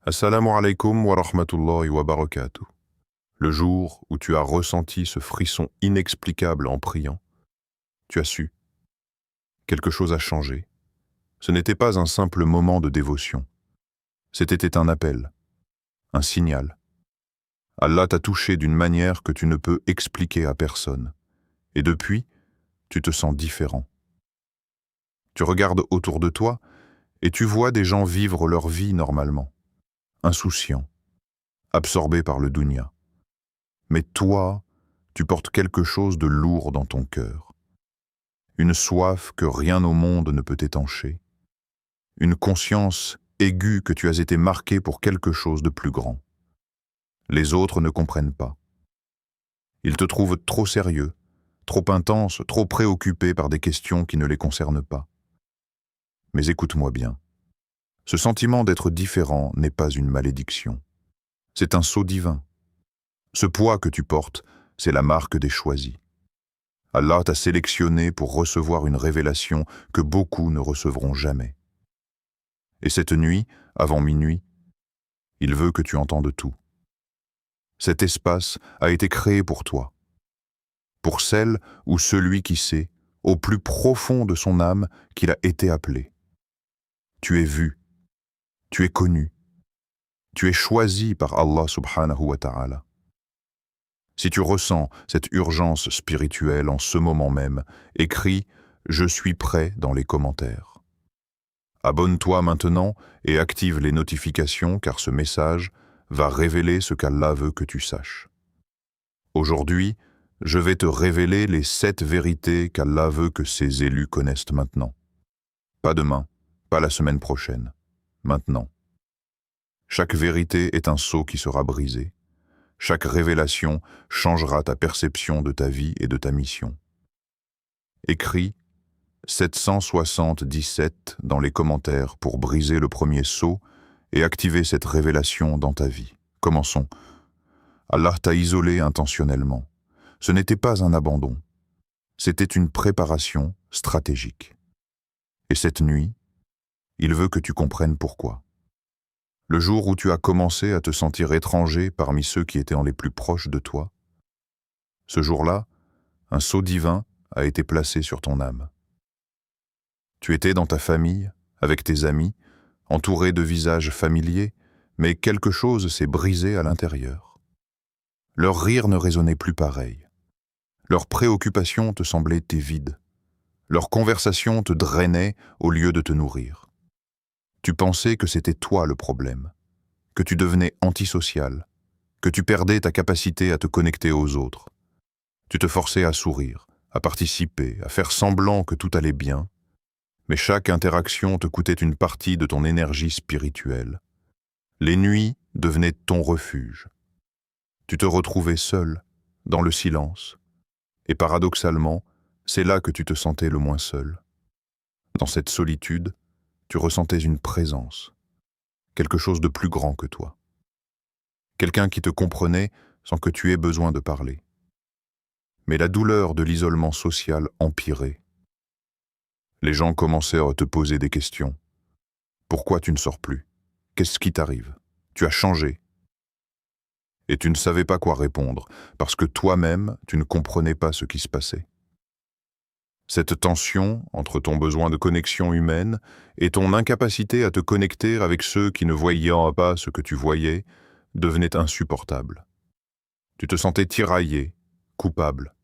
Assalamu alaikum wa rahmatullahi wa barakatuh. Le jour où tu as ressenti ce frisson inexplicable en priant, tu as su. Quelque chose a changé. Ce n'était pas un simple moment de dévotion. C'était un appel, un signal. Allah t'a touché d'une manière que tu ne peux expliquer à personne. Et depuis, tu te sens différent. Tu regardes autour de toi et tu vois des gens vivre leur vie normalement, insouciants, absorbés par le dunya. Mais toi, tu portes quelque chose de lourd dans ton cœur. Une soif que rien au monde ne peut étancher. Une conscience aiguë que tu as été marqué pour quelque chose de plus grand. Les autres ne comprennent pas. Ils te trouvent trop sérieux, trop intense, trop préoccupé par des questions qui ne les concernent pas. Mais écoute-moi bien. Ce sentiment d'être différent n'est pas une malédiction. C'est un sceau divin. Ce poids que tu portes, c'est la marque des choisis. Allah t'a sélectionné pour recevoir une révélation que beaucoup ne recevront jamais. Et cette nuit, avant minuit, il veut que tu entendes tout. Cet espace a été créé pour toi. Pour celle ou celui qui sait, au plus profond de son âme, qu'il a été appelé. Tu es vu, tu es connu, tu es choisi par Allah subhanahu wa ta'ala. Si tu ressens cette urgence spirituelle en ce moment même, écris « Je suis prêt » dans les commentaires. Abonne-toi maintenant et active les notifications car ce message va révéler ce qu'Allah veut que tu saches. Aujourd'hui, je vais te révéler les 7 vérités qu'Allah veut que ses élus connaissent maintenant. Pas demain, pas la semaine prochaine, maintenant. Chaque vérité est un sceau qui sera brisé. Chaque révélation changera ta perception de ta vie et de ta mission. Écris 777 dans les commentaires pour briser le premier sceau et activer cette révélation dans ta vie. Commençons. Allah t'a isolé intentionnellement. Ce n'était pas un abandon. C'était une préparation stratégique. Et cette nuit, il veut que tu comprennes pourquoi. Le jour où tu as commencé à te sentir étranger parmi ceux qui étaient les plus proches de toi, ce jour-là, un sceau divin a été placé sur ton âme. Tu étais dans ta famille, avec tes amis, entouré de visages familiers, mais quelque chose s'est brisé à l'intérieur. Leur rire ne résonnait plus pareil. Leurs préoccupations te semblaient vides. Leurs conversations te drainaient au lieu de te nourrir. Tu pensais que c'était toi le problème, que tu devenais antisocial, que tu perdais ta capacité à te connecter aux autres. Tu te forçais à sourire, à participer, à faire semblant que tout allait bien, mais chaque interaction te coûtait une partie de ton énergie spirituelle. Les nuits devenaient ton refuge. Tu te retrouvais seul, dans le silence, et paradoxalement, c'est là que tu te sentais le moins seul. Dans cette solitude, tu ressentais une présence, quelque chose de plus grand que toi. Quelqu'un qui te comprenait sans que tu aies besoin de parler. Mais la douleur de l'isolement social empirait. Les gens commençaient à te poser des questions. Pourquoi tu ne sors plus? Qu'est-ce qui t'arrive? Tu as changé. Et tu ne savais pas quoi répondre, parce que toi-même, tu ne comprenais pas ce qui se passait. Cette tension entre ton besoin de connexion humaine et ton incapacité à te connecter avec ceux qui ne voyaient pas ce que tu voyais devenait insupportable. Tu te sentais tiraillé, coupable,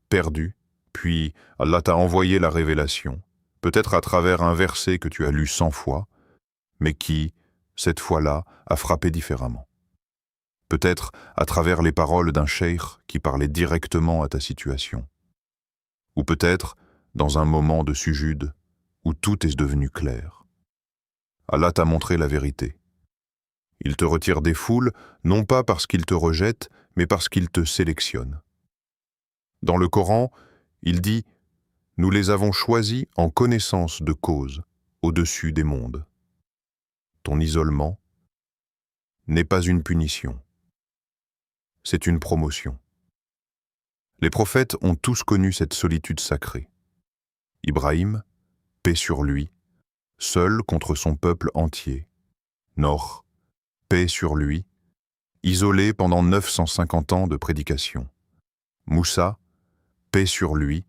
perdu, puis Allah t'a envoyé la révélation, peut-être à travers un verset que tu as lu 100 fois, mais qui, cette fois-là, a frappé différemment. Peut-être à travers les paroles d'un cheikh qui parlait directement à ta situation. Ou peut-être dans un moment de sujude où tout est devenu clair. Allah t'a montré la vérité. Il te retire des foules, non pas parce qu'il te rejette, mais parce qu'il te sélectionne. Dans le Coran, il dit « Nous les avons choisis en connaissance de cause, au-dessus des mondes. » Ton isolement n'est pas une punition. C'est une promotion. Les prophètes ont tous connu cette solitude sacrée. Ibrahim, paix sur lui, seul contre son peuple entier. Noh, paix sur lui, isolé pendant 950 ans de prédication. Moussa, paix sur lui,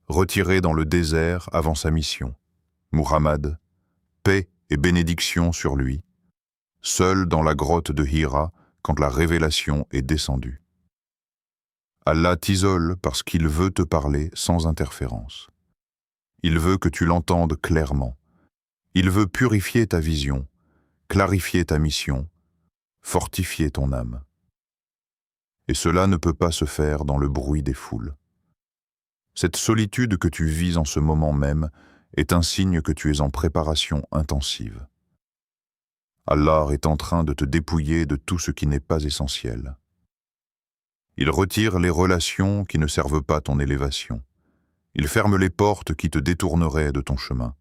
retiré dans le désert avant sa mission. Muhammad, paix et bénédiction sur lui, seul dans la grotte de Hira quand la révélation est descendue. Allah t'isole parce qu'il veut te parler sans interférence. Il veut que tu l'entendes clairement. Il veut purifier ta vision, clarifier ta mission, fortifier ton âme. Et cela ne peut pas se faire dans le bruit des foules. Cette solitude que tu vis en ce moment même est un signe que tu es en préparation intensive. Allah est en train de te dépouiller de tout ce qui n'est pas essentiel. Il retire les relations qui ne servent pas ton élévation. Il ferme les portes qui te détourneraient de ton chemin.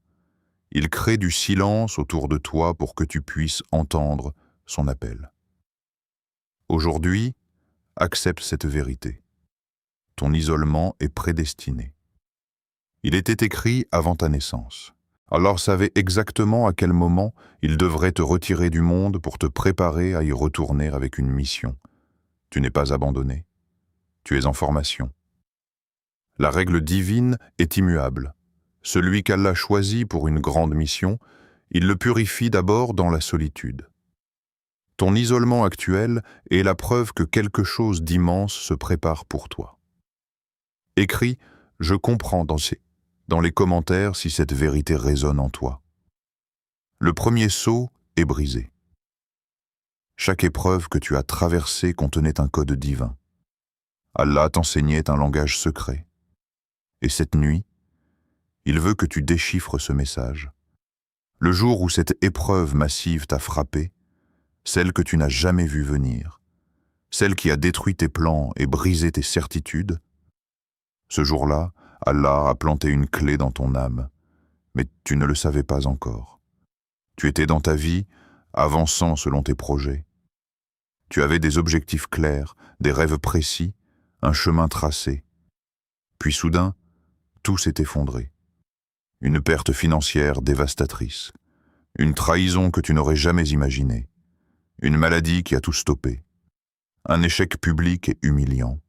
Il crée du silence autour de toi pour que tu puisses entendre son appel. Aujourd'hui, accepte cette vérité. Ton isolement est prédestiné. Il était écrit avant ta naissance. Allah savait exactement à quel moment il devrait te retirer du monde pour te préparer à y retourner avec une mission. Tu n'es pas abandonné. Tu es en formation. La règle divine est immuable. Celui qu'Allah choisit pour une grande mission, il le purifie d'abord dans la solitude. Ton isolement actuel est la preuve que quelque chose d'immense se prépare pour toi. Écris « Je comprends » dans les commentaires si cette vérité résonne en toi. Le premier sceau est brisé. Chaque épreuve que tu as traversée contenait un code divin. Allah t'enseignait un langage secret. Et cette nuit, il veut que tu déchiffres ce message. Le jour où cette épreuve massive t'a frappé, celle que tu n'as jamais vue venir, celle qui a détruit tes plans et brisé tes certitudes, ce jour-là, Allah a planté une clé dans ton âme, mais tu ne le savais pas encore. Tu étais dans ta vie, avançant selon tes projets. Tu avais des objectifs clairs, des rêves précis, un chemin tracé. Puis soudain, tout s'est effondré. Une perte financière dévastatrice, une trahison que tu n'aurais jamais imaginée, une maladie qui a tout stoppé, un échec public et humiliant,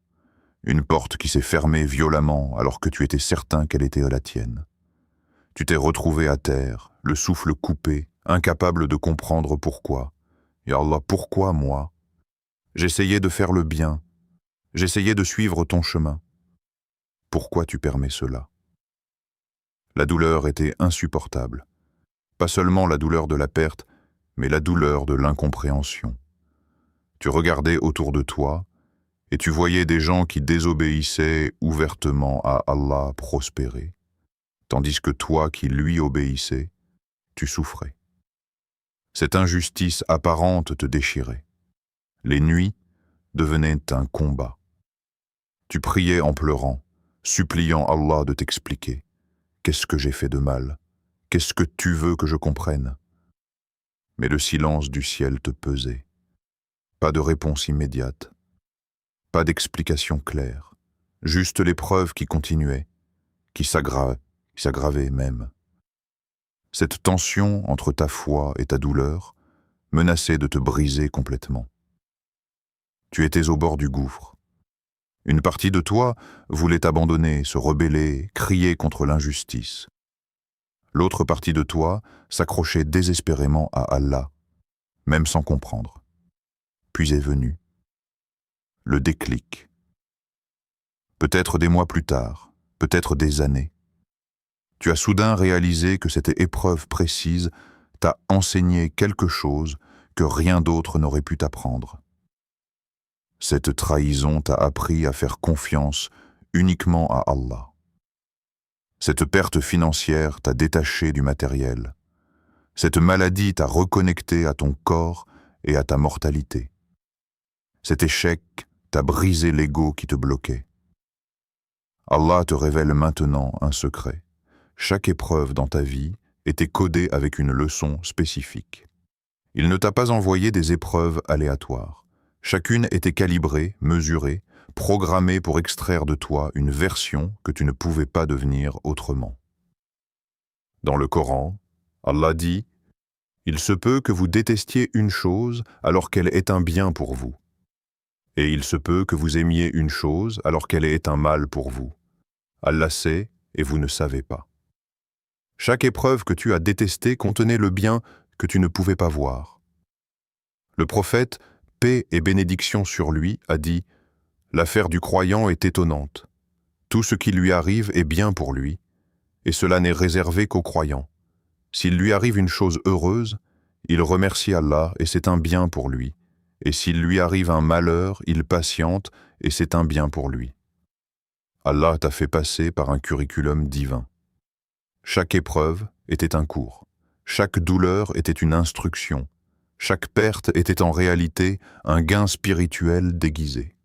une porte qui s'est fermée violemment alors que tu étais certain qu'elle était la tienne. Tu t'es retrouvé à terre, le souffle coupé, incapable de comprendre pourquoi. Ya Allah, pourquoi moi? J'essayais de faire le bien, j'essayais de suivre ton chemin. Pourquoi tu permets cela? La douleur était insupportable. Pas seulement la douleur de la perte, mais la douleur de l'incompréhension. Tu regardais autour de toi, et tu voyais des gens qui désobéissaient ouvertement à Allah prospérer, tandis que toi qui lui obéissais, tu souffrais. Cette injustice apparente te déchirait. Les nuits devenaient un combat. Tu priais en pleurant, suppliant Allah de t'expliquer. Qu'est-ce que j'ai fait de mal? Qu'est-ce que tu veux que je comprenne? Mais le silence du ciel te pesait. Pas de réponse immédiate. Pas d'explication claire. Juste l'épreuve qui continuait, qui s'aggravait même. Cette tension entre ta foi et ta douleur menaçait de te briser complètement. Tu étais au bord du gouffre. Une partie de toi voulait t'abandonner, se rebeller, crier contre l'injustice. L'autre partie de toi s'accrochait désespérément à Allah, même sans comprendre. Puis est venu le déclic. Peut-être des mois plus tard, peut-être des années. Tu as soudain réalisé que cette épreuve précise t'a enseigné quelque chose que rien d'autre n'aurait pu t'apprendre. Cette trahison t'a appris à faire confiance uniquement à Allah. Cette perte financière t'a détaché du matériel. Cette maladie t'a reconnecté à ton corps et à ta mortalité. Cet échec t'a brisé l'ego qui te bloquait. Allah te révèle maintenant un secret. Chaque épreuve dans ta vie était codée avec une leçon spécifique. Il ne t'a pas envoyé des épreuves aléatoires. Chacune était calibrée, mesurée, programmée pour extraire de toi une version que tu ne pouvais pas devenir autrement. Dans le Coran, Allah dit Il se peut que vous détestiez une chose alors qu'elle est un bien pour vous. Et il se peut que vous aimiez une chose alors qu'elle est un mal pour vous. Allah sait et vous ne savez pas. Chaque épreuve que tu as détestée contenait le bien que tu ne pouvais pas voir. Le prophète, paix et bénédiction sur lui, a dit « L'affaire du croyant est étonnante. Tout ce qui lui arrive est bien pour lui, et cela n'est réservé qu'aux croyants. S'il lui arrive une chose heureuse, il remercie Allah et c'est un bien pour lui. Et s'il lui arrive un malheur, il patiente et c'est un bien pour lui. Allah t'a fait passer par un curriculum divin. Chaque épreuve était un cours. Chaque douleur était une instruction. Chaque perte était en réalité un gain spirituel déguisé.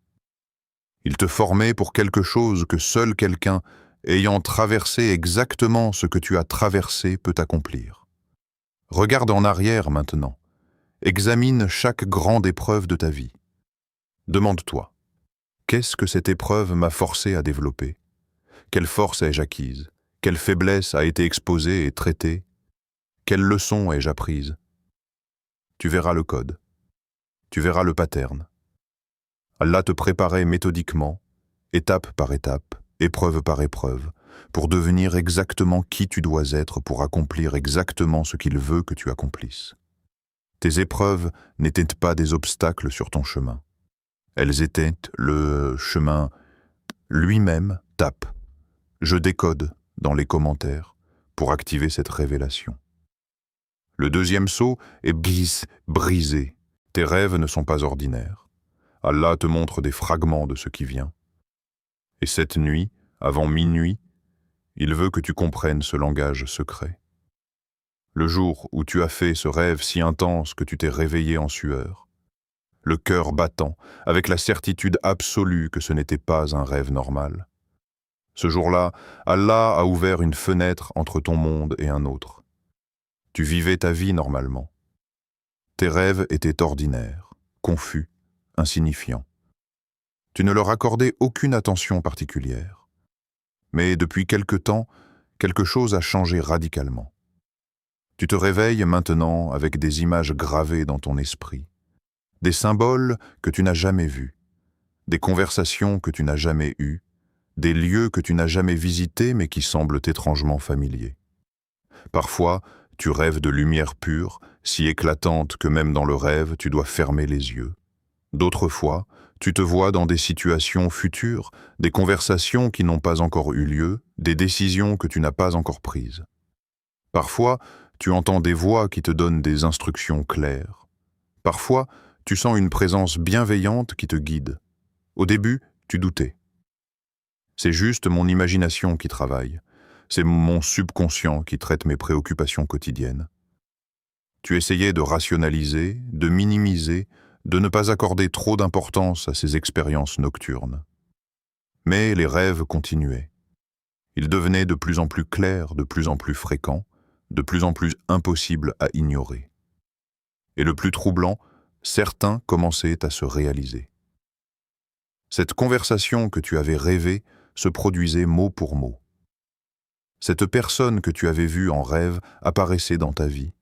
Il te formait pour quelque chose que seul quelqu'un ayant traversé exactement ce que tu as traversé peut accomplir. Regarde en arrière maintenant. Examine chaque grande épreuve de ta vie. Demande-toi, qu'est-ce que cette épreuve m'a forcé à développer? Quelle force ai-je acquise? Quelle faiblesse a été exposée et traitée? Quelle leçon ai-je apprise? Tu verras le code. Tu verras le pattern. Allah te préparait méthodiquement, étape par étape, épreuve par épreuve, pour devenir exactement qui tu dois être pour accomplir exactement ce qu'il veut que tu accomplisses. Tes épreuves n'étaient pas des obstacles sur ton chemin. Elles étaient le chemin lui-même. Tape. Je décode dans les commentaires pour activer cette révélation. Le deuxième saut est brisé. Tes rêves ne sont pas ordinaires. Allah te montre des fragments de ce qui vient. Et cette nuit, avant minuit, il veut que tu comprennes ce langage secret. Le jour où tu as fait ce rêve si intense que tu t'es réveillé en sueur, le cœur battant, avec la certitude absolue que ce n'était pas un rêve normal. Ce jour-là, Allah a ouvert une fenêtre entre ton monde et un autre. Tu vivais ta vie normalement. Tes rêves étaient ordinaires, confus, insignifiants. Tu ne leur accordais aucune attention particulière. Mais depuis quelque temps, quelque chose a changé radicalement. Tu te réveilles maintenant avec des images gravées dans ton esprit, des symboles que tu n'as jamais vus, des conversations que tu n'as jamais eues, des lieux que tu n'as jamais visités mais qui semblent étrangement familiers. Parfois, tu rêves de lumière pure, si éclatante que même dans le rêve, tu dois fermer les yeux. D'autres fois, tu te vois dans des situations futures, des conversations qui n'ont pas encore eu lieu, des décisions que tu n'as pas encore prises. Parfois, tu entends des voix qui te donnent des instructions claires. Parfois, tu sens une présence bienveillante qui te guide. Au début, tu doutais. C'est juste mon imagination qui travaille. C'est mon subconscient qui traite mes préoccupations quotidiennes. Tu essayais de rationaliser, de minimiser, de ne pas accorder trop d'importance à ces expériences nocturnes. Mais les rêves continuaient. Ils devenaient de plus en plus clairs, de plus en plus fréquents, de plus en plus impossibles à ignorer. Et le plus troublant, certains commençaient à se réaliser. Cette conversation que tu avais rêvée se produisait mot pour mot. Cette personne que tu avais vue en rêve apparaissait dans ta vie.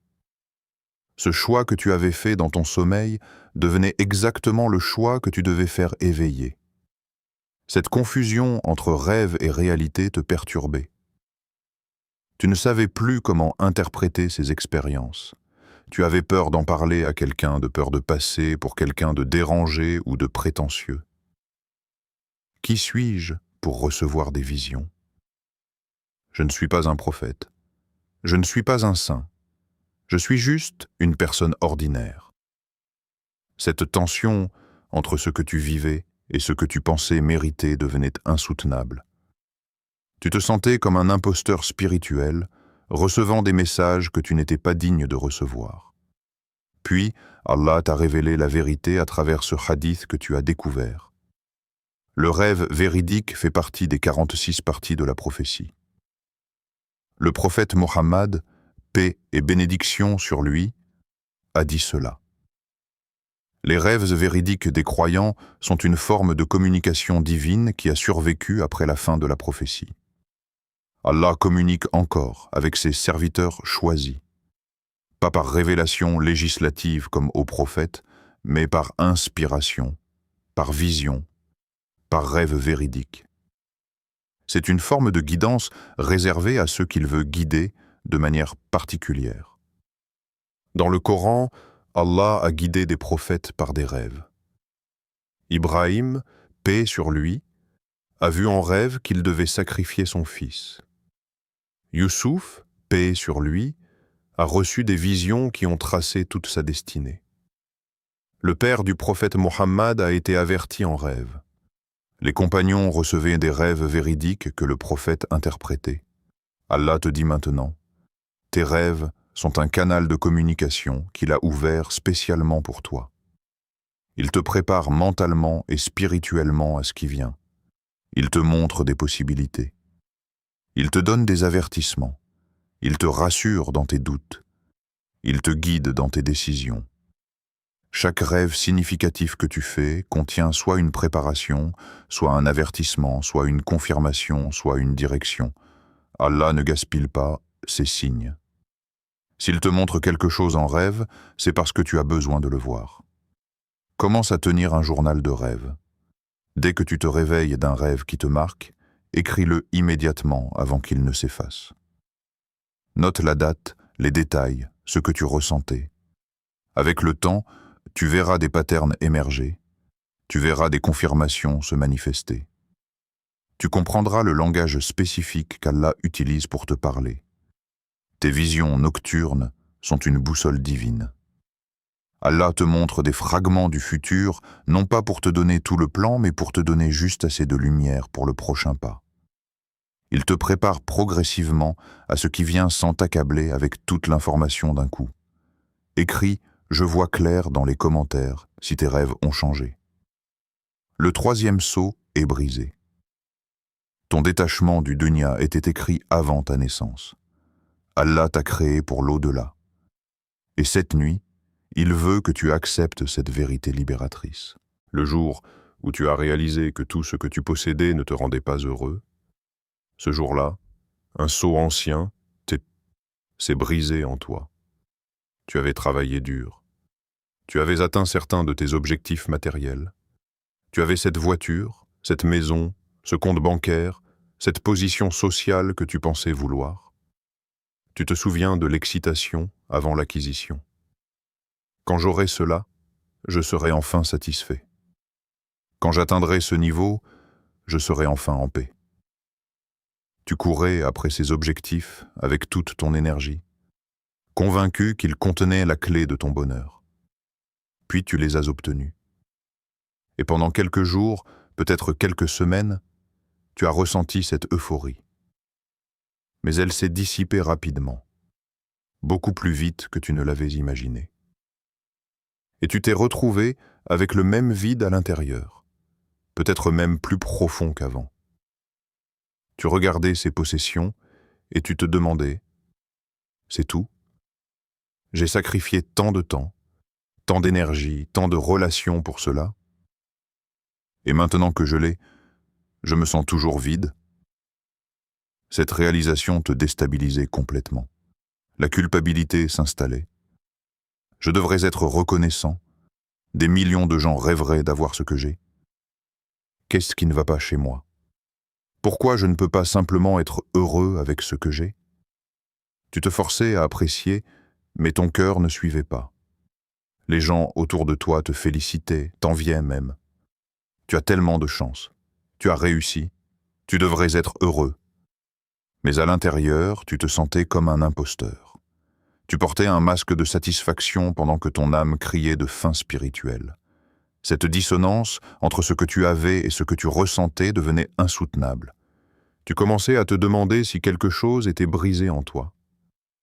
Ce choix que tu avais fait dans ton sommeil devenait exactement le choix que tu devais faire éveiller. Cette confusion entre rêve et réalité te perturbait. Tu ne savais plus comment interpréter ces expériences. Tu avais peur d'en parler à quelqu'un, de peur de passer pour quelqu'un de dérangé ou de prétentieux. Qui suis-je pour recevoir des visions? Je ne suis pas un prophète. Je ne suis pas un saint. Je suis juste une personne ordinaire. Cette tension entre ce que tu vivais et ce que tu pensais mériter devenait insoutenable. Tu te sentais comme un imposteur spirituel, recevant des messages que tu n'étais pas digne de recevoir. Puis, Allah t'a révélé la vérité à travers ce hadith que tu as découvert. Le rêve véridique fait partie des 46 parties de la prophétie. Le prophète Mohammed, paix et bénédiction sur lui, a dit cela. Les rêves véridiques des croyants sont une forme de communication divine qui a survécu après la fin de la prophétie. Allah communique encore avec ses serviteurs choisis. pas par révélation législative comme aux prophètes, mais par inspiration, par vision, par rêve véridique. C'est une forme de guidance réservée à ceux qu'il veut guider de manière particulière. Dans le Coran, Allah a guidé des prophètes par des rêves. Ibrahim, paix sur lui, a vu en rêve qu'il devait sacrifier son fils. Youssouf, paix sur lui, a reçu des visions qui ont tracé toute sa destinée. Le père du prophète Mohammed a été averti en rêve. Les compagnons recevaient des rêves véridiques que le prophète interprétait. Allah te dit maintenant, tes rêves sont un canal de communication qu'il a ouvert spécialement pour toi. Il te prépare mentalement et spirituellement à ce qui vient. Il te montre des possibilités. Il te donne des avertissements. Il te rassure dans tes doutes. Il te guide dans tes décisions. Chaque rêve significatif que tu fais contient soit une préparation, soit un avertissement, soit une confirmation, soit une direction. Allah ne gaspille pas ses signes. S'il te montre quelque chose en rêve, c'est parce que tu as besoin de le voir. Commence à tenir un journal de rêve. Dès que tu te réveilles d'un rêve qui te marque, écris-le immédiatement avant qu'il ne s'efface. Note la date, les détails, ce que tu ressentais. Avec le temps, tu verras des patterns émerger, tu verras des confirmations se manifester. Tu comprendras le langage spécifique qu'Allah utilise pour te parler. Tes visions nocturnes sont une boussole divine. Allah te montre des fragments du futur, non pas pour te donner tout le plan, mais pour te donner juste assez de lumière pour le prochain pas. Il te prépare progressivement à ce qui vient sans t'accabler avec toute l'information d'un coup. Écris « Je vois clair » dans les commentaires si tes rêves ont changé. Le troisième sceau est brisé. Ton détachement du dunya était écrit avant ta naissance. Allah t'a créé pour l'au-delà. Et cette nuit, il veut que tu acceptes cette vérité libératrice. Le jour où tu as réalisé que tout ce que tu possédais ne te rendait pas heureux, ce jour-là, un sceau ancien s'est brisé en toi. Tu avais travaillé dur. Tu avais atteint certains de tes objectifs matériels. Tu avais cette voiture, cette maison, ce compte bancaire, cette position sociale que tu pensais vouloir. Tu te souviens de l'excitation avant l'acquisition. Quand j'aurai cela, je serai enfin satisfait. Quand j'atteindrai ce niveau, je serai enfin en paix. Tu courais après ces objectifs avec toute ton énergie, convaincu qu'ils contenaient la clé de ton bonheur. Puis tu les as obtenus. Et pendant quelques jours, peut-être quelques semaines, tu as ressenti cette euphorie. Mais elle s'est dissipée rapidement, beaucoup plus vite que tu ne l'avais imaginé. Et tu t'es retrouvé avec le même vide à l'intérieur, peut-être même plus profond qu'avant. Tu regardais ces possessions et tu te demandais, c'est tout? J'ai sacrifié tant de temps, tant d'énergie, tant de relations pour cela. Et maintenant que je l'ai, je me sens toujours vide. Cette réalisation te déstabilisait complètement. La culpabilité s'installait. Je devrais être reconnaissant. Des millions de gens rêveraient d'avoir ce que j'ai. Qu'est-ce qui ne va pas chez moi? Pourquoi je ne peux pas simplement être heureux avec ce que j'ai? Tu te forçais à apprécier, mais ton cœur ne suivait pas. Les gens autour de toi te félicitaient, t'enviaient même. Tu as tellement de chance. Tu as réussi. Tu devrais être heureux. Mais à l'intérieur, tu te sentais comme un imposteur. Tu portais un masque de satisfaction pendant que ton âme criait de faim spirituelle. Cette dissonance entre ce que tu avais et ce que tu ressentais devenait insoutenable. Tu commençais à te demander si quelque chose était brisé en toi,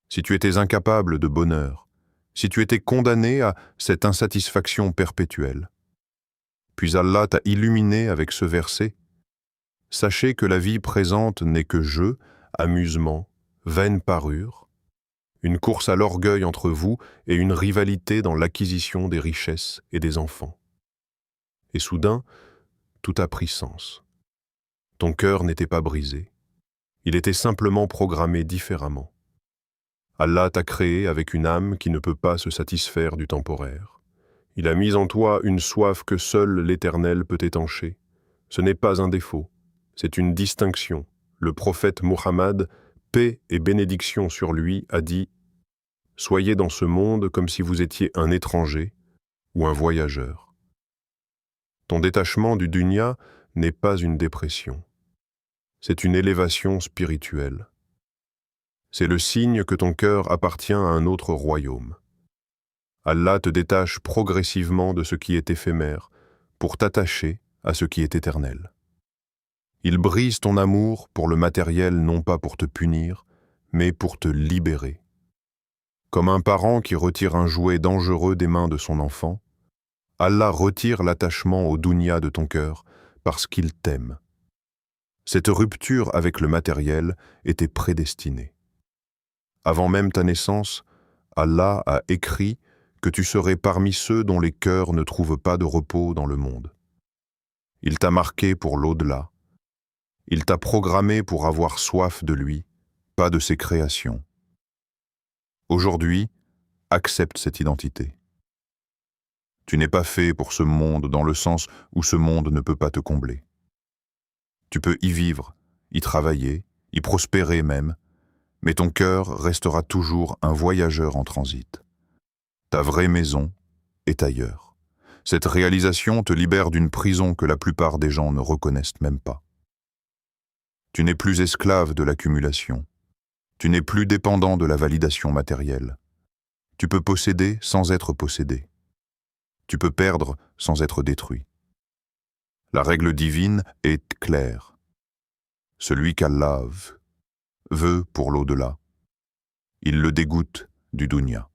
si tu étais incapable de bonheur, si tu étais condamné à cette insatisfaction perpétuelle. Puis Allah t'a illuminé avec ce verset. Sachez que la vie présente n'est que jeu, amusement, vaine parure, une course à l'orgueil entre vous et une rivalité dans l'acquisition des richesses et des enfants. Et soudain, tout a pris sens. Ton cœur n'était pas brisé. Il était simplement programmé différemment. Allah t'a créé avec une âme qui ne peut pas se satisfaire du temporaire. Il a mis en toi une soif que seul l'Éternel peut étancher. Ce n'est pas un défaut, c'est une distinction. Le prophète Muhammad, paix et bénédiction sur lui, a dit « Soyez dans ce monde comme si vous étiez un étranger ou un voyageur. » Ton détachement du dunya n'est pas une dépression. C'est une élévation spirituelle. C'est le signe que ton cœur appartient à un autre royaume. Allah te détache progressivement de ce qui est éphémère pour t'attacher à ce qui est éternel. Il brise ton amour pour le matériel non pas pour te punir, mais pour te libérer. Comme un parent qui retire un jouet dangereux des mains de son enfant, Allah retire l'attachement au dunya de ton cœur parce qu'il t'aime. Cette rupture avec le matériel était prédestinée. Avant même ta naissance, Allah a écrit que tu serais parmi ceux dont les cœurs ne trouvent pas de repos dans le monde. Il t'a marqué pour l'au-delà. Il t'a programmé pour avoir soif de lui, pas de ses créations. Aujourd'hui, accepte cette identité. Tu n'es pas fait pour ce monde dans le sens où ce monde ne peut pas te combler. Tu peux y vivre, y travailler, y prospérer même, mais ton cœur restera toujours un voyageur en transit. Ta vraie maison est ailleurs. Cette réalisation te libère d'une prison que la plupart des gens ne reconnaissent même pas. Tu n'es plus esclave de l'accumulation. Tu n'es plus dépendant de la validation matérielle. Tu peux posséder sans être possédé. Tu peux perdre sans être détruit. La règle divine est claire. Celui qu'Allah veut pour l'au-delà, il le dégoûte du dunya.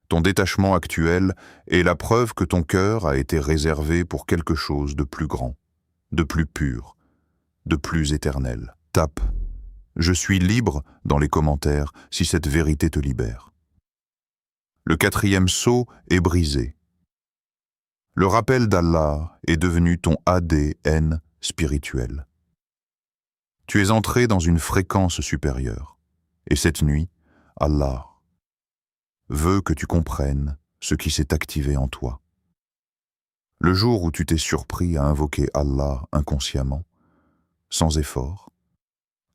Ton détachement actuel est la preuve que ton cœur a été réservé pour quelque chose de plus grand, de plus pur, de plus éternel. Tape « Je suis libre » dans les commentaires si cette vérité te libère. Le 4e sceau est brisé. Le rappel d'Allah est devenu ton ADN spirituel. Tu es entré dans une fréquence supérieure. Et cette nuit, Allah veut que tu comprennes ce qui s'est activé en toi. Le jour où tu t'es surpris à invoquer Allah inconsciemment, sans effort,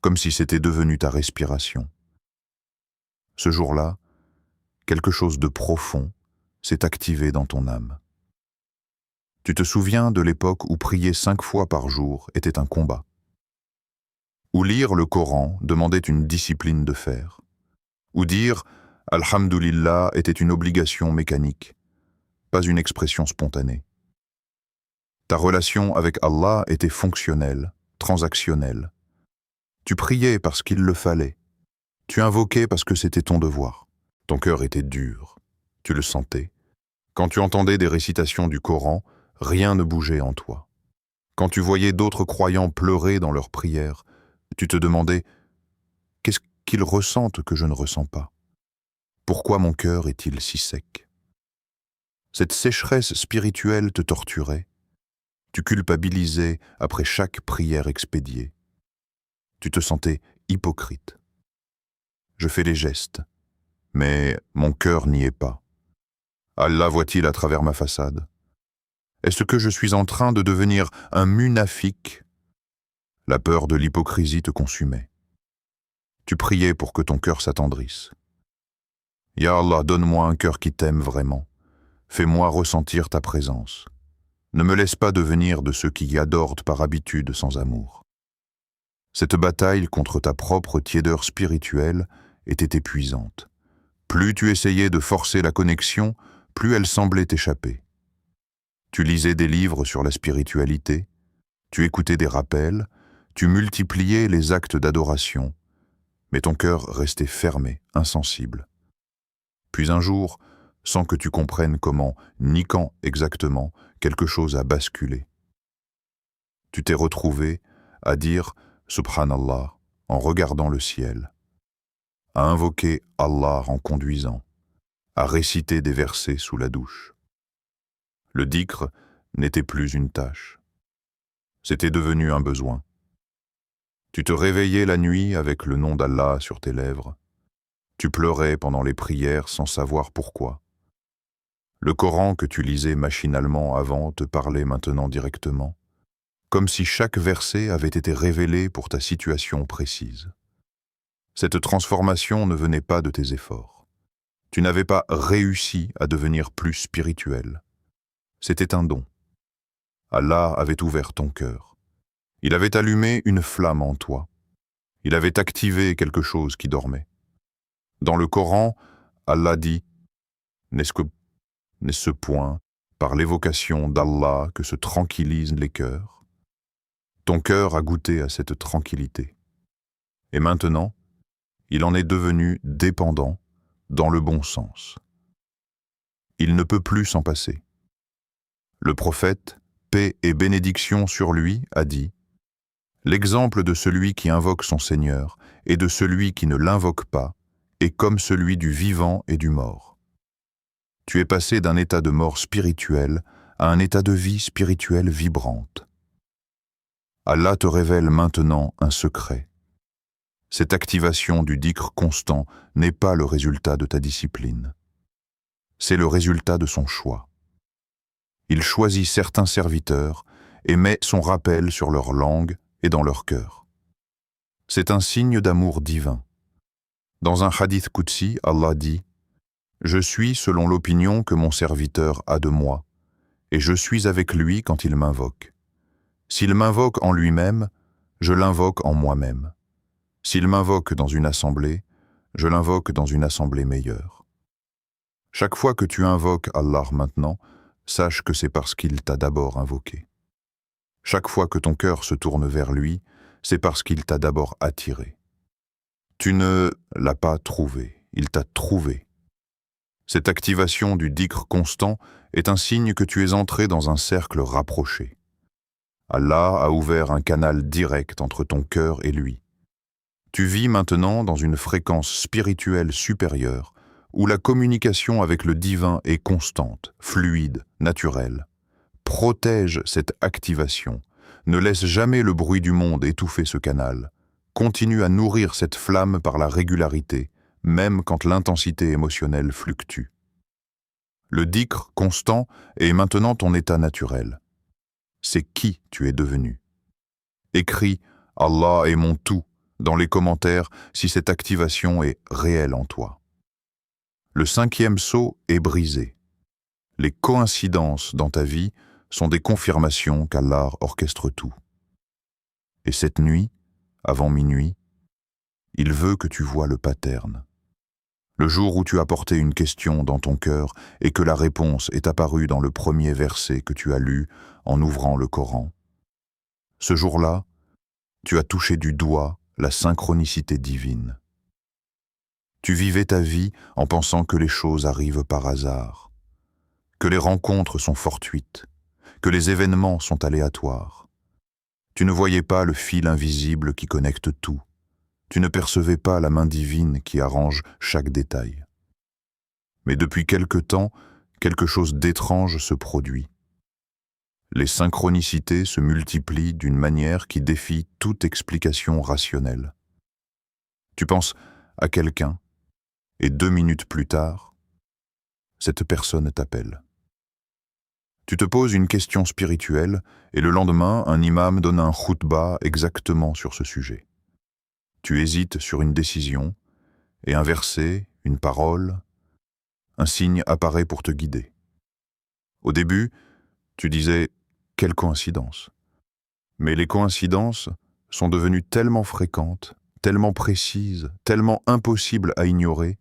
comme si c'était devenu ta respiration. Ce jour-là, quelque chose de profond s'est activé dans ton âme. Tu te souviens de l'époque où prier 5 fois par jour était un combat, où lire le Coran demandait une discipline de fer, où dire « Alhamdulillah » était une obligation mécanique, pas une expression spontanée. Ta relation avec Allah était fonctionnelle, transactionnelle. Tu priais parce qu'il le fallait. Tu invoquais parce que c'était ton devoir. Ton cœur était dur. Tu le sentais. Quand tu entendais des récitations du Coran, rien ne bougeait en toi. Quand tu voyais d'autres croyants pleurer dans leurs prières, tu te demandais « Qu'est-ce qu'ils ressentent que je ne ressens pas ? Pourquoi mon cœur est-il si sec ?» Cette sécheresse spirituelle te torturait. Tu culpabilisais après chaque prière expédiée. Tu te sentais hypocrite. Je fais les gestes, mais mon cœur n'y est pas. Allah voit-il à travers ma façade? Est-ce que je suis en train de devenir un munafique? La peur de l'hypocrisie te consumait. Tu priais pour que ton cœur s'attendrisse. Ya Allah, donne-moi un cœur qui t'aime vraiment. Fais-moi ressentir ta présence. Ne me laisse pas devenir de ceux qui adorent par habitude sans amour. Cette bataille contre ta propre tiédeur spirituelle était épuisante. Plus tu essayais de forcer la connexion, plus elle semblait t'échapper. Tu lisais des livres sur la spiritualité, tu écoutais des rappels, tu multipliais les actes d'adoration, mais ton cœur restait fermé, insensible. Puis un jour, sans que tu comprennes comment, ni quand exactement, quelque chose a basculé. Tu t'es retrouvé à dire « Subhanallah » en regardant le ciel, à invoquer Allah en conduisant, à réciter des versets sous la douche. Le dhikr n'était plus une tâche. C'était devenu un besoin. Tu te réveillais la nuit avec le nom d'Allah sur tes lèvres. Tu pleurais pendant les prières sans savoir pourquoi. Le Coran que tu lisais machinalement avant te parlait maintenant directement, comme si chaque verset avait été révélé pour ta situation précise. Cette transformation ne venait pas de tes efforts. Tu n'avais pas réussi à devenir plus spirituel. C'était un don. Allah avait ouvert ton cœur. Il avait allumé une flamme en toi. Il avait activé quelque chose qui dormait. Dans le Coran, Allah dit « N'est-ce point par l'évocation d'Allah que se tranquillisent les cœurs ?» Ton cœur a goûté à cette tranquillité. Et maintenant, il en est devenu dépendant dans le bon sens. Il ne peut plus s'en passer. Le prophète, paix et bénédiction sur lui, a dit « L'exemple de celui qui invoque son Seigneur et de celui qui ne l'invoque pas est comme celui du vivant et du mort. » Tu es passé d'un état de mort spirituelle à un état de vie spirituelle vibrante. Allah te révèle maintenant un secret. Cette activation du dhikr constant n'est pas le résultat de ta discipline. C'est le résultat de son choix. Il choisit certains serviteurs et met son rappel sur leur langue et dans leur cœur. C'est un signe d'amour divin. Dans un hadith qudsi, Allah dit « Je suis selon l'opinion que mon serviteur a de moi, et je suis avec lui quand il m'invoque. S'il m'invoque en lui-même, je l'invoque en moi-même. S'il m'invoque dans une assemblée, je l'invoque dans une assemblée meilleure. » Chaque fois que tu invoques Allah maintenant, sache que c'est parce qu'il t'a d'abord invoqué. Chaque fois que ton cœur se tourne vers lui, c'est parce qu'il t'a d'abord attiré. Tu ne l'as pas trouvé, il t'a trouvé. Cette activation du dhikr constant est un signe que tu es entré dans un cercle rapproché. Allah a ouvert un canal direct entre ton cœur et lui. Tu vis maintenant dans une fréquence spirituelle supérieure où la communication avec le divin est constante, fluide, naturelle. Protège cette activation. Ne laisse jamais le bruit du monde étouffer ce canal. Continue à nourrir cette flamme par la régularité, même quand l'intensité émotionnelle fluctue. Le dhikr constant est maintenant ton état naturel. C'est qui tu es devenu. Écris « Allah est mon tout » dans les commentaires si cette activation est réelle en toi. Le 5e sceau est brisé. Les coïncidences dans ta vie sont des confirmations qu'Allah orchestre tout. Et cette nuit, avant minuit, il veut que tu vois le pattern. Le jour où tu as porté une question dans ton cœur et que la réponse est apparue dans le premier verset que tu as lu en ouvrant le Coran. Ce jour-là, tu as touché du doigt la synchronicité divine. Tu vivais ta vie en pensant que les choses arrivent par hasard, que les rencontres sont fortuites, que les événements sont aléatoires. Tu ne voyais pas le fil invisible qui connecte tout. Tu ne percevais pas la main divine qui arrange chaque détail. Mais depuis quelque temps, quelque chose d'étrange se produit. Les synchronicités se multiplient d'une manière qui défie toute explication rationnelle. Tu penses à quelqu'un, et 2 minutes plus tard, cette personne t'appelle. Tu te poses une question spirituelle, et le lendemain, un imam donne un khutba exactement sur ce sujet. Tu hésites sur une décision, et un verset, une parole, un signe apparaît pour te guider. Au début, tu disais « quelle coïncidence !» Mais les coïncidences sont devenues tellement fréquentes, tellement précises, tellement impossibles à ignorer,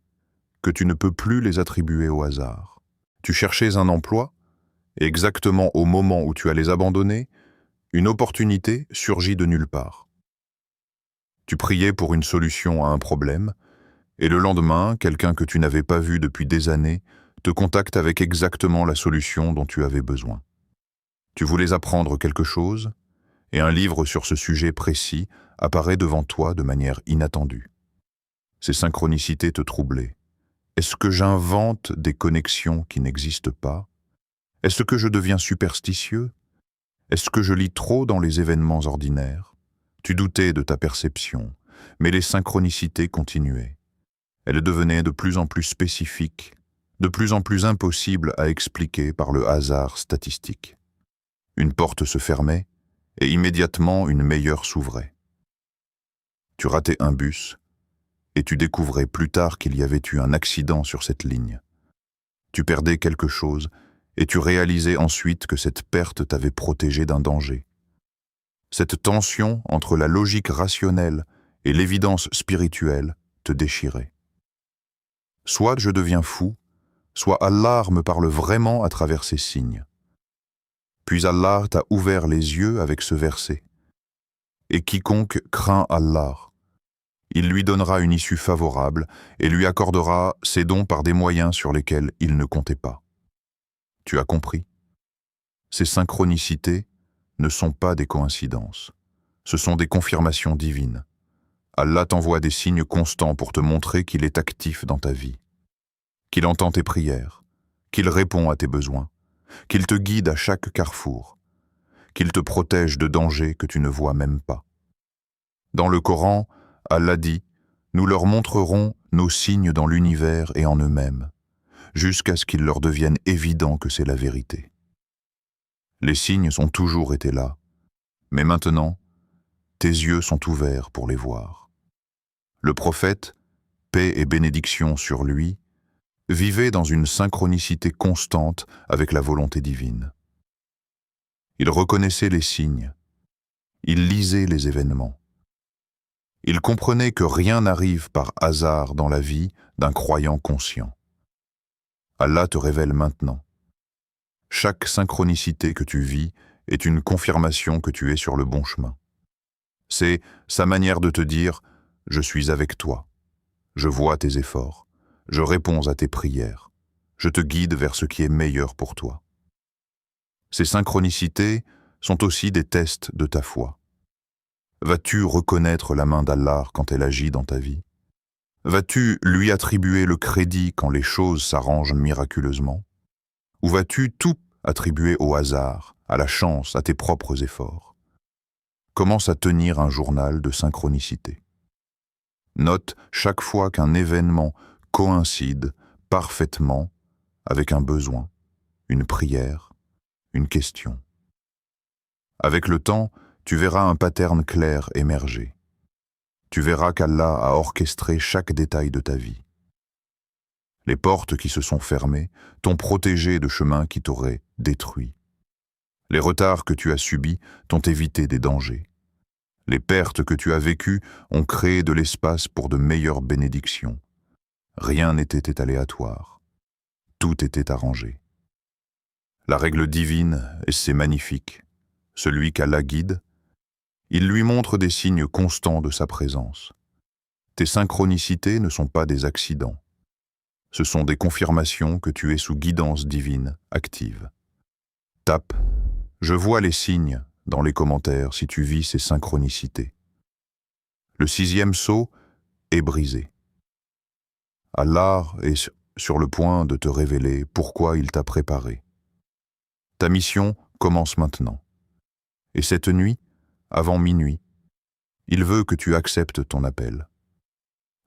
que tu ne peux plus les attribuer au hasard. Tu cherchais un emploi, et exactement au moment où tu allais abandonner, une opportunité surgit de nulle part. Tu priais pour une solution à un problème, et le lendemain, quelqu'un que tu n'avais pas vu depuis des années te contacte avec exactement la solution dont tu avais besoin. Tu voulais apprendre quelque chose, et un livre sur ce sujet précis apparaît devant toi de manière inattendue. Ces synchronicités te troublaient. Est-ce que j'invente des connexions qui n'existent pas? Est-ce que je deviens superstitieux? Est-ce que je lis trop dans les événements ordinaires? Tu doutais de ta perception, mais les synchronicités continuaient. Elle devenait de plus en plus spécifique, de plus en plus impossible à expliquer par le hasard statistique. Une porte se fermait, et immédiatement une meilleure s'ouvrait. Tu ratais un bus, et tu découvrais plus tard qu'il y avait eu un accident sur cette ligne. Tu perdais quelque chose, et tu réalisais ensuite que cette perte t'avait protégé d'un danger. Cette tension entre la logique rationnelle et l'évidence spirituelle te déchirait. Soit je deviens fou, soit Allah me parle vraiment à travers ces signes. Puis Allah t'a ouvert les yeux avec ce verset. Et quiconque craint Allah, il lui donnera une issue favorable et lui accordera ses dons par des moyens sur lesquels il ne comptait pas. Tu as compris? Ces synchronicités ne sont pas des coïncidences. Ce sont des confirmations divines. Allah t'envoie des signes constants pour te montrer qu'il est actif dans ta vie, qu'il entend tes prières, qu'il répond à tes besoins, qu'il te guide à chaque carrefour, qu'il te protège de dangers que tu ne vois même pas. Dans le Coran, Allah dit « Nous leur montrerons nos signes dans l'univers et en eux-mêmes, jusqu'à ce qu'il leur devienne évident que c'est la vérité. » Les signes ont toujours été là, mais maintenant, tes yeux sont ouverts pour les voir. Le prophète, paix et bénédiction sur lui, vivait dans une synchronicité constante avec la volonté divine. Il reconnaissait les signes, il lisait les événements. Il comprenait que rien n'arrive par hasard dans la vie d'un croyant conscient. Allah te révèle maintenant. Chaque synchronicité que tu vis est une confirmation que tu es sur le bon chemin. C'est sa manière de te dire « Je suis avec toi, je vois tes efforts. Je réponds à tes prières. Je te guide vers ce qui est meilleur pour toi. » Ces synchronicités sont aussi des tests de ta foi. Vas-tu reconnaître la main d'Allah quand elle agit dans ta vie? Vas-tu lui attribuer le crédit quand les choses s'arrangent miraculeusement? Ou vas-tu tout attribuer au hasard, à la chance, à tes propres efforts? Commence à tenir un journal de synchronicité. Note chaque fois qu'un événement coïncide parfaitement avec un besoin, une prière, une question. Avec le temps, tu verras un pattern clair émerger. Tu verras qu'Allah a orchestré chaque détail de ta vie. Les portes qui se sont fermées t'ont protégé de chemins qui t'auraient détruit. Les retards que tu as subis t'ont évité des dangers. Les pertes que tu as vécues ont créé de l'espace pour de meilleures bénédictions. Rien n'était aléatoire. Tout était arrangé. La règle divine, c'est magnifique. Celui qu'Allah guide, il lui montre des signes constants de sa présence. Tes synchronicités ne sont pas des accidents. Ce sont des confirmations que tu es sous guidance divine active. Tape « Je vois les signes » dans les commentaires si tu vis ces synchronicités. Le 6e sceau est brisé. Allah est sur le point de te révéler pourquoi il t'a préparé. Ta mission commence maintenant. Et cette nuit, avant minuit, il veut que tu acceptes ton appel.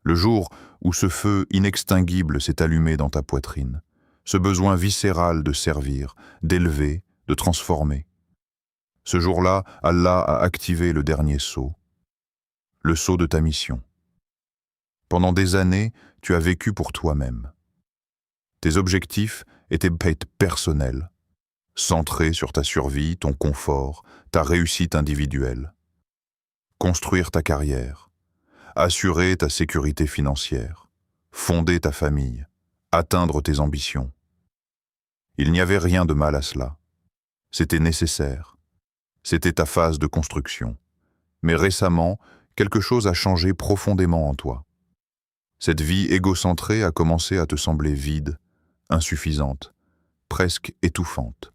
Le jour où ce feu inextinguible s'est allumé dans ta poitrine, ce besoin viscéral de servir, d'élever, de transformer. Ce jour-là, Allah a activé le dernier sceau, le sceau de ta mission. Pendant des années, tu as vécu pour toi-même. Tes objectifs étaient personnels, centrés sur ta survie, ton confort, ta réussite individuelle. Construire ta carrière, assurer ta sécurité financière, fonder ta famille, atteindre tes ambitions. Il n'y avait rien de mal à cela. C'était nécessaire. C'était ta phase de construction. Mais récemment, quelque chose a changé profondément en toi. Cette vie égocentrée a commencé à te sembler vide, insuffisante, presque étouffante.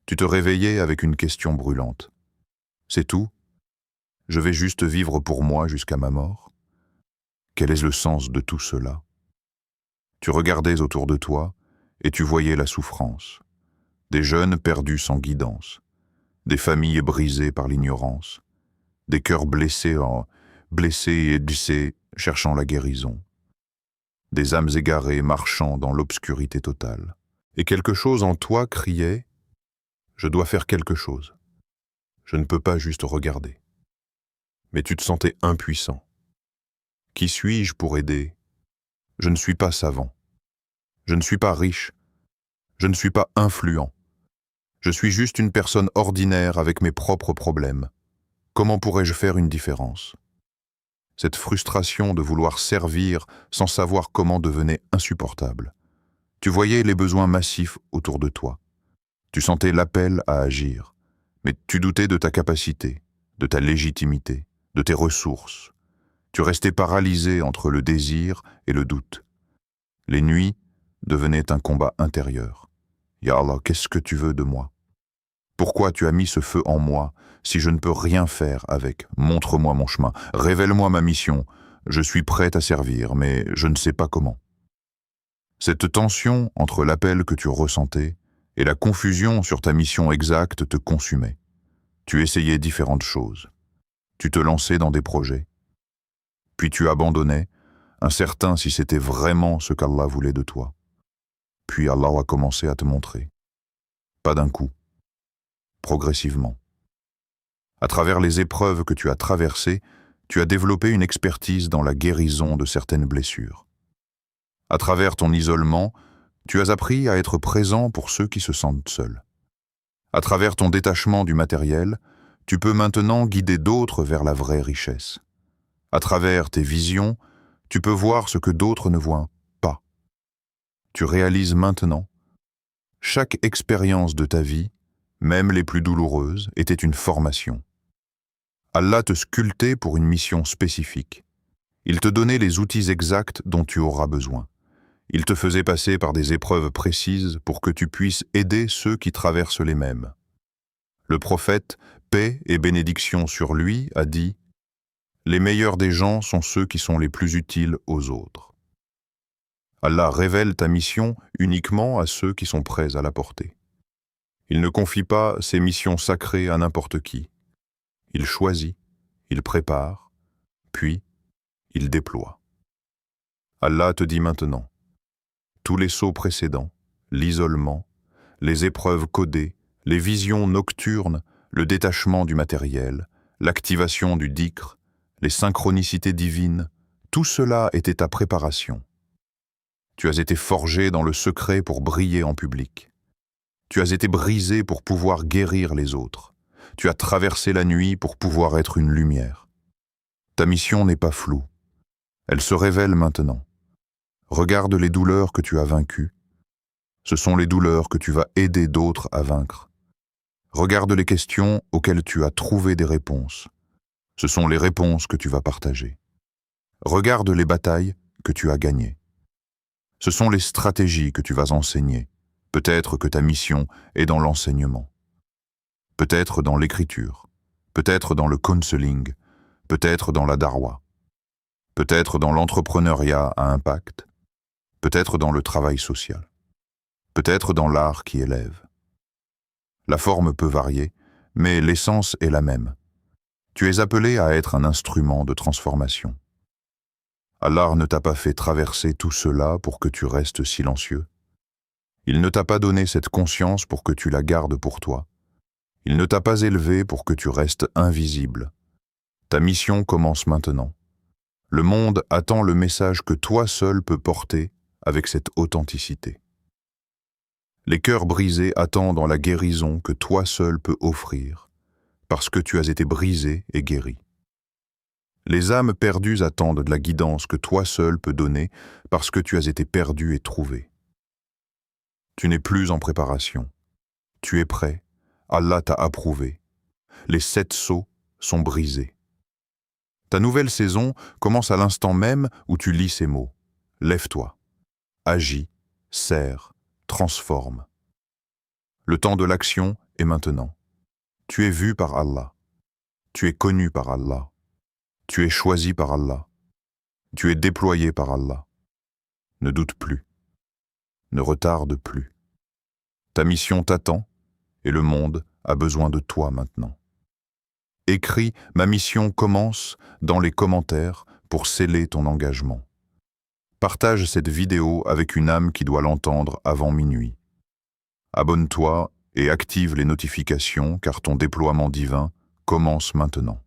Tu te réveillais avec une question brûlante. C'est tout? Je vais juste vivre pour moi jusqu'à ma mort? Quel est le sens de tout cela? Tu regardais autour de toi et tu voyais la souffrance. Des jeunes perdus sans guidance, des familles brisées par l'ignorance, des cœurs blessés et blessés cherchant la guérison, des âmes égarées marchant dans l'obscurité totale. Et quelque chose en toi criait « Je dois faire quelque chose. Je ne peux pas juste regarder. » Mais tu te sentais impuissant. Qui suis-je pour aider? Je ne suis pas savant. Je ne suis pas riche. Je ne suis pas influent. Je suis juste une personne ordinaire avec mes propres problèmes. Comment pourrais-je faire une différence? Cette frustration de vouloir servir sans savoir comment devenait insupportable. Tu voyais les besoins massifs autour de toi. Tu sentais l'appel à agir, mais tu doutais de ta capacité, de ta légitimité, de tes ressources. Tu restais paralysé entre le désir et le doute. Les nuits devenaient un combat intérieur. Ya Allah, qu'est-ce que tu veux de moi? Pourquoi tu as mis ce feu en moi si je ne peux rien faire avec? Montre-moi mon chemin, révèle-moi ma mission. Je suis prêt à servir, mais je ne sais pas comment. Cette tension entre l'appel que tu ressentais et la confusion sur ta mission exacte te consumait. Tu essayais différentes choses. Tu te lançais dans des projets. Puis tu abandonnais, incertain si c'était vraiment ce qu'Allah voulait de toi. Puis Allah a commencé à te montrer. Pas d'un coup. Progressivement. À travers les épreuves que tu as traversées, tu as développé une expertise dans la guérison de certaines blessures. À travers ton isolement, tu as appris à être présent pour ceux qui se sentent seuls. À travers ton détachement du matériel, tu peux maintenant guider d'autres vers la vraie richesse. À travers tes visions, tu peux voir ce que d'autres ne voient pas. Tu réalises maintenant, chaque expérience de ta vie, même les plus douloureuses, était une formation. Allah te sculptait pour une mission spécifique. Il te donnait les outils exacts dont tu auras besoin. Il te faisait passer par des épreuves précises pour que tu puisses aider ceux qui traversent les mêmes. Le prophète, paix et bénédiction sur lui, a dit « Les meilleurs des gens sont ceux qui sont les plus utiles aux autres. » Allah révèle ta mission uniquement à ceux qui sont prêts à la porter. Il ne confie pas ses missions sacrées à n'importe qui. Il choisit, il prépare, puis il déploie. Allah te dit maintenant, tous les sauts précédents, l'isolement, les épreuves codées, les visions nocturnes, le détachement du matériel, l'activation du dhikr, les synchronicités divines, tout cela était ta préparation. Tu as été forgé dans le secret pour briller en public. Tu as été brisé pour pouvoir guérir les autres. Tu as traversé la nuit pour pouvoir être une lumière. Ta mission n'est pas floue. Elle se révèle maintenant. Regarde les douleurs que tu as vaincues. Ce sont les douleurs que tu vas aider d'autres à vaincre. Regarde les questions auxquelles tu as trouvé des réponses. Ce sont les réponses que tu vas partager. Regarde les batailles que tu as gagnées. Ce sont les stratégies que tu vas enseigner. Peut-être que ta mission est dans l'enseignement. Peut-être dans l'écriture. Peut-être dans le counseling. Peut-être dans la darwa. Peut-être dans l'entrepreneuriat à impact. Peut-être dans le travail social. Peut-être dans l'art qui élève. La forme peut varier, mais l'essence est la même. Tu es appelé à être un instrument de transformation. Allah ne t'a pas fait traverser tout cela pour que tu restes silencieux. Il ne t'a pas donné cette conscience pour que tu la gardes pour toi. Il ne t'a pas élevé pour que tu restes invisible. Ta mission commence maintenant. Le monde attend le message que toi seul peux porter avec cette authenticité. Les cœurs brisés attendent la guérison que toi seul peux offrir, parce que tu as été brisé et guéri. Les âmes perdues attendent de la guidance que toi seul peux donner, parce que tu as été perdu et trouvé. Tu n'es plus en préparation. Tu es prêt. Allah t'a approuvé. Les 7 sceaux sont brisés. Ta nouvelle saison commence à l'instant même où tu lis ces mots. Lève-toi, agis, sers, transforme. Le temps de l'action est maintenant. Tu es vu par Allah. Tu es connu par Allah. Tu es choisi par Allah. Tu es déployé par Allah. Ne doute plus. Ne retarde plus. Ta mission t'attend et le monde a besoin de toi maintenant. Écris « Ma mission commence » dans les commentaires pour sceller ton engagement. Partage cette vidéo avec une âme qui doit l'entendre avant minuit. Abonne-toi et active les notifications car ton déploiement divin commence maintenant.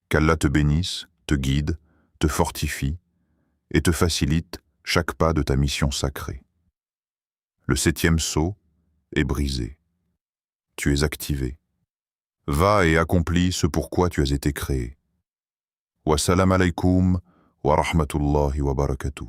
Qu'Allah te bénisse, te guide, te fortifie et te facilite chaque pas de ta mission sacrée. Le 7e sceau est brisé. Tu es activé. Va et accomplis ce pourquoi tu as été créé. Wassalam alaikum wa rahmatullahi wa barakatuh.